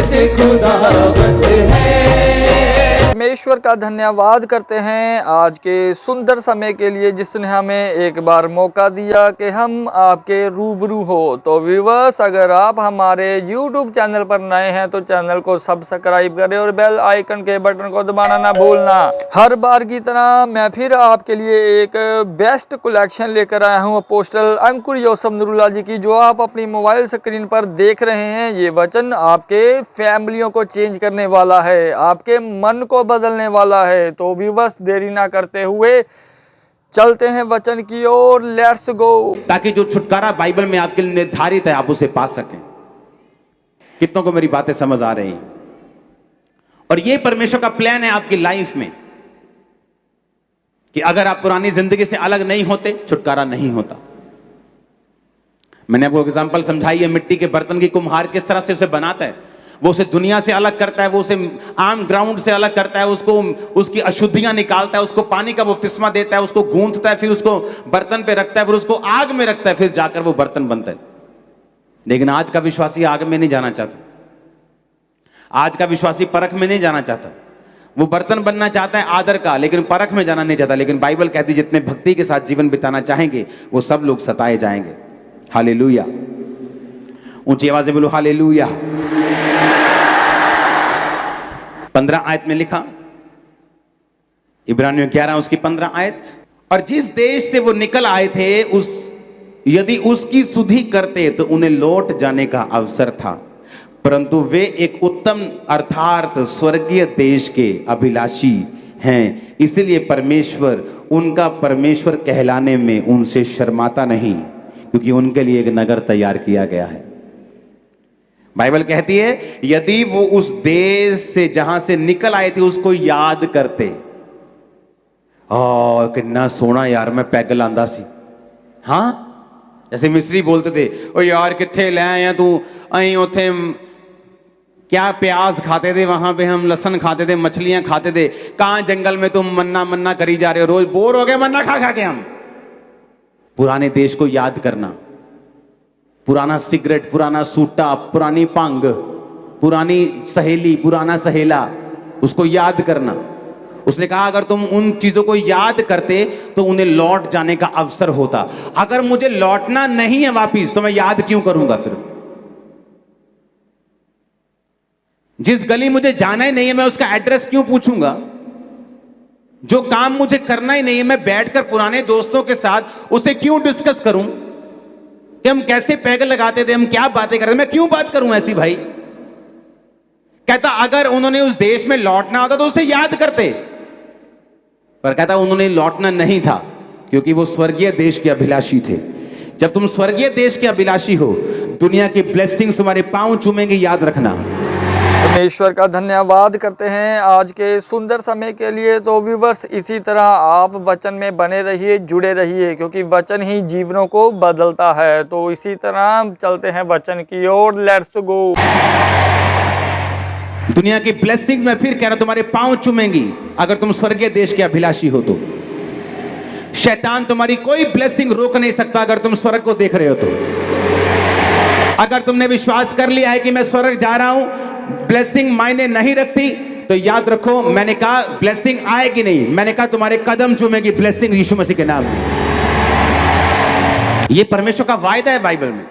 देते खुदावंद है। परमेश्वर का धन्यवाद करते हैं आज के सुंदर समय के लिए जिसने हमें एक बार मौका दिया कि हम आपके रूबरू हो। तो व्यूअर्स, अगर आप हमारे YouTube चैनल पर नए हैं तो चैनल को सब्सक्राइब करें और बेल आइकन के बटन को दबाना ना भूलना। हर बार की तरह मैं फिर आपके लिए एक बेस्ट कलेक्शन लेकर आया हूँ अपोस्टल अंकुर योसेफ नूरुल्लाह जी की, जो आप अपनी मोबाइल स्क्रीन पर देख रहे हैं। ये वचन आपके फैमिलियों को चेंज करने वाला है, आपके मन को बदलने वाला है। तो व्यूअर्स, देरी ना करते हुए चलते हैं वचन की ओर। Let's go. ताकि जो छुटकारा बाइबल में आपके लिए निर्धारित है आप उसे पा सकें। कितनों को मेरी बातें समझ आ रही हैं? और ये परमेश्वर का प्लान है आपकी लाइफ में कि अगर आप पुरानी जिंदगी से अलग नहीं होते, छुटकारा नहीं होता। मैंने आपको एग्जांपल समझाई है, मिट्टी के बर्तन की कुम्हार किस तरह से उसे बनाता है। वो उसे दुनिया से अलग करता है, वो उसे आम ग्राउंड से अलग करता है, उसको उसकी अशुद्धियां निकालता है, उसको पानी का बपतिस्मा देता है, उसको गूंथता है, फिर उसको बर्तन पे रखता है, फिर उसको आग में रखता है, फिर जाकर वो बर्तन बनता है। लेकिन आज का विश्वासी आग में नहीं जाना चाहता, आज का विश्वासी परख में नहीं जाना चाहता। वो बर्तन बनना चाहता है आदर का, लेकिन परख में जाना नहीं चाहता। लेकिन बाइबल कहती है जितने भक्ति के साथ जीवन बिताना चाहेंगे वो सब लोग सताए जाएंगे। हालेलुया। ऊंची आवाज से बोलो हालेलुया। 15 आयत में लिखा, इब्रानियों 11 उसकी 15 आयत, और जिस देश से वो निकल आए थे यदि उसकी सुधि करते तो उन्हें लौट जाने का अवसर था, परंतु वे एक उत्तम अर्थात स्वर्गीय देश के अभिलाषी हैं, इसलिए परमेश्वर उनका परमेश्वर कहलाने में उनसे शर्माता नहीं, क्योंकि उनके लिए एक नगर तैयार किया गया है। बाइबल कहती है यदि वो उस देश से जहां से निकल आए थे उसको याद करते, कितना सोना यार मैं पैग लांदा सी। हाँ, जैसे मिस्री बोलते थे, ओ यार किथे ले आया तू, अं उथे क्या प्याज खाते थे, वहां पे हम लहसन खाते थे, मछलियां खाते थे, कहां जंगल में तुम मन्ना मन्ना करी जा रहे हो, रोज बोर हो गए मन्ना खा खा के हम। पुराने देश को याद करना, पुराना सिगरेट, पुराना सूटा, पुरानी पंग, पुरानी सहेली, पुराना सहेला, उसको याद करना। उसने कहा अगर तुम उन चीजों को याद करते तो उन्हें लौट जाने का अवसर होता। अगर मुझे लौटना नहीं है वापिस तो मैं याद क्यों करूंगा? फिर जिस गली मुझे जाना ही नहीं है मैं उसका एड्रेस क्यों पूछूंगा? जो काम मुझे करना ही नहीं है मैं बैठकर पुराने दोस्तों के साथ उसे क्यों डिस्कस करूं कि हम कैसे पैग लगाते थे, हम क्या बातें करते थे, मैं क्यों बात करूं ऐसी? भाई कहता अगर उन्होंने उस देश में लौटना होता तो उसे याद करते, पर कहता उन्होंने लौटना नहीं था क्योंकि वो स्वर्गीय देश के अभिलाषी थे। जब तुम स्वर्गीय देश के अभिलाषी हो, दुनिया की ब्लेसिंग्स तुम्हारे पांव चूमेंगे, याद रखना। परमेश्वर का धन्यवाद करते हैं आज के सुंदर समय के लिए। तो व्यूवर्स, इसी तरह आप वचन में बने रहिए, जुड़े रहिए, क्योंकि वचन ही जीवनों को बदलता है। तो इसी तरह चलते हैं वचन की ओर। Let's go. दुनिया की ब्लेसिंग मैं फिर कह रहा हूं तुम्हारे पांव चूमेंगी अगर तुम स्वर्गीय देश के अभिलाषी हो तो। शैतान तुम्हारी कोई ब्लेसिंग रोक नहीं सकता अगर तुम स्वर्ग को देख रहे हो तो। अगर तुमने विश्वास कर लिया है कि मैं स्वर्ग जा रहा हूं, ब्लेसिंग मायने नहीं रखती, तो याद रखो मैंने कहा ब्लेसिंग आएगी नहीं, मैंने कहा तुम्हारे कदम चूमेगी ब्लेसिंग यीशु मसीह के नाम में। यह परमेश्वर का वायदा है बाइबल में।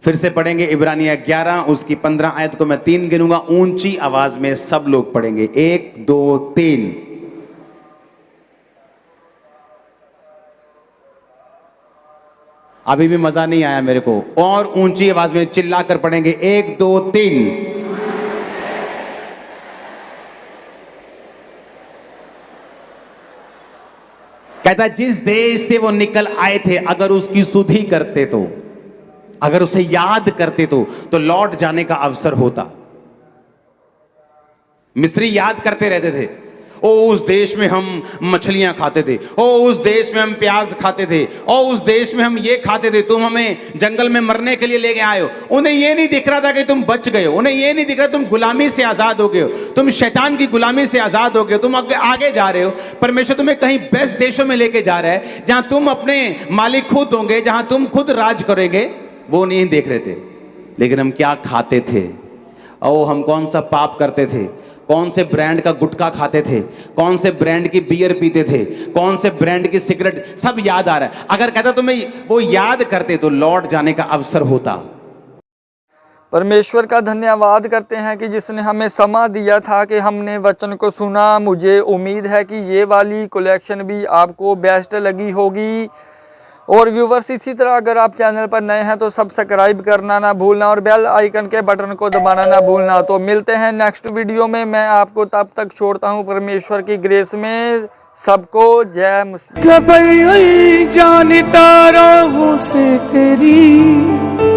फिर से पढ़ेंगे इब्रानिया 11 उसकी 15 आयत को मैं 3 गिनूंगा, ऊंची आवाज में सब लोग पढ़ेंगे। 1 2 3। अभी भी मजा नहीं आया मेरे को, और ऊंची आवाज में चिल्लाकर पढ़ेंगे। 1 2 3। कहता जिस देश से वो निकल आए थे अगर उसकी सुधि करते तो, अगर उसे याद करते तो लौट जाने का अवसर होता। मिस्री याद करते रहते थे, ओ उस देश में हम मछलियां खाते थे, ओ उस देश में हम प्याज खाते थे, ओ उस देश में हम ये खाते थे, तुम हमें जंगल में मरने के लिए लेके आए हो। उन्हें ये नहीं दिख रहा था कि तुम बच गए हो, उन्हें ये नहीं दिख रहा तुम गुलामी से आजाद हो गए हो, तुम शैतान की गुलामी से आजाद हो गए हो, तुम आगे जा रहे हो। परमेश्वर तुम्हें कहीं बेस्ट देशों में लेके जा रहा है जहां तुम अपने मालिक खुद होंगे, जहां तुम खुद राज करेंगे। वो नहीं देख रहे थे, लेकिन हम क्या खाते थे, ओ हम कौन सा पाप करते थे, कौन से ब्रांड का गुटखा खाते थे, कौन से ब्रांड की बियर पीते थे, कौन से ब्रांड की सिगरेट, सब याद आ रहा है। अगर कहता तुम्हें वो याद करते तो लौट जाने का अवसर होता। परमेश्वर का धन्यवाद करते हैं कि जिसने हमें समा दिया था कि हमने वचन को सुना। मुझे उम्मीद है कि ये वाली कलेक्शन भी आपको बेस्ट लगी होगी। और व्यूवर्स, इसी तरह अगर आप चैनल पर नए हैं तो सब्सक्राइब करना ना भूलना और बेल आइकन के बटन को दबाना ना भूलना। तो मिलते हैं नेक्स्ट वीडियो में। मैं आपको तब तक छोड़ता हूँ परमेश्वर की ग्रेस में। सबको जय मसीह। खबर हुई जान तारों से तेरी